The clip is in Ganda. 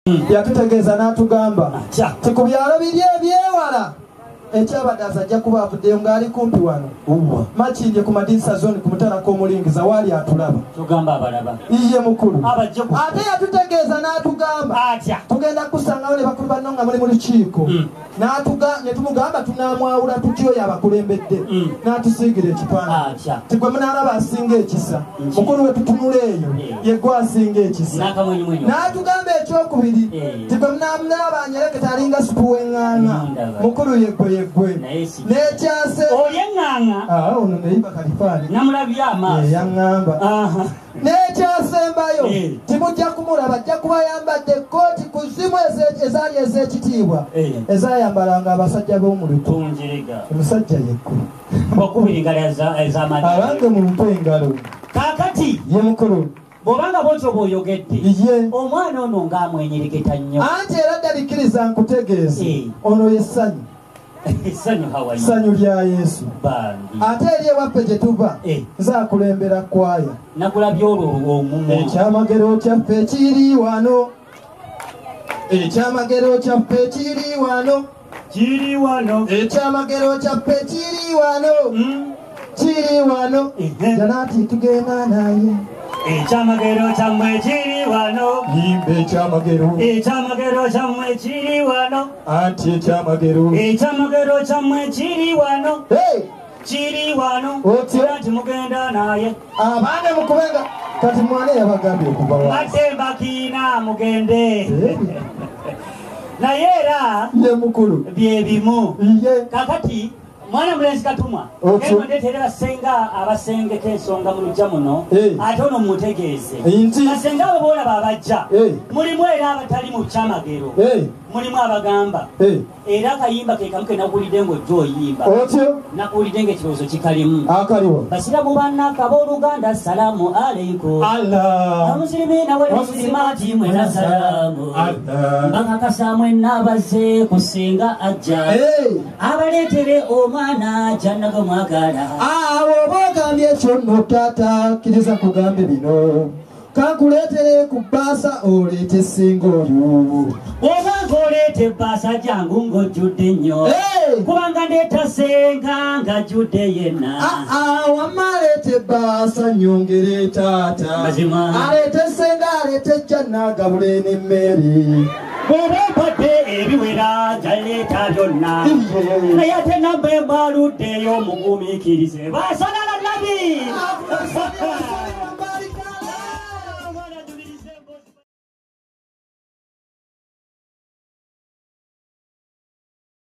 Yatutegeeza n'atugamba ti ku byalo biri ebyewala ekyabadaza ajja kuba avuddeyo ng'ali kumpi wano Makindye ku Madinsa zone ku mutala kw'Omulingiza waali atulaba tugamba abalaba iye mukulu ate yatutegeeza n'atugamba tugenda kusangawo ne bakulu banno nga muli mu lukiiko ne tumugamba tunaamwawula tutya oyo abakulembedde n'atusiigira ekifaananyi ti gwe munaalaba asinga ekisa mukulu we tutunula eyo ye gwe asinga ekisa n'atugamba ekyokubiri ti gwe munaalaba anyereketa alinga supu w'eŋŋaŋa mukulu ye gwe nekyase olyeŋŋaŋa ono neyiba kalifaani namulabye amaaso yaŋŋamba n'ekyasembayo timujja kumulaba ajja kuba yambadde ekkooti ku zimu ezaali ez'ekitiibwa ezayambalanga abasajja b'omuluto omusajja yeggulu abange mumpe engalo kaakati ye mukulu bw'obanga bwotyo bw'oyogedde omwana ono ng'amwenyereketa nnyo anti era ddalikkiriza nkutegeeze ono ye ssanyu ssanyu lya Yesu ate eri ewaffe gye tuva nzaakulembera kwaya nakulabye olwo ekyamagero kyaffe kiri wano ekyamagero kyaffe kiri wano ekyamagero kyaffe kiri wano janaati tugenda naye ekyamagero kyammwe kiri wano yimba ekyamagero kyammwe kiri wano anti ekyamagero kyammwe kiri wano era nti mugenda naye abaane mukubenga kati mwana yabagambye okuva mbadde mbakiina mugende naye era ye mukulu bye bimu kakati mwana mulenzi katumwa eno ndeetera basenga abasengeka ensonga mu lujja muno ate ono mutegeeze basenga abo boolaba abajja mulimu era abatali mu kyamagero mulimu abagamba era akayimba ke kamu ke nakuwulidde ng'ojja oyimba nakuwulidde ng'ekirowoozo kikalimu basiramu bannaka b'oluganda salaamu aleikum omusirimina we musirimaati mwena salaamu mbakakasa mwenna abazze kusinga ajja abaleetere omwana ajjannaga mwagala abo oba ogambye ekyo nno taata kkiriza kugambe bino kankuleetere ku bbaasa oleete singa oyo obanga oleete ebbaasa jangu ng'ojjudde nnyo kubanga ndeeta senga ng'ajjudde yenna wamma aleete ebbaasa nnyongere taata aleete senga aleete jjannaagabula n'emmere bw'oba ompadde ebiwera gyaleeta byonna naye ate nabbe mbaluddeyo mugumiikirize basala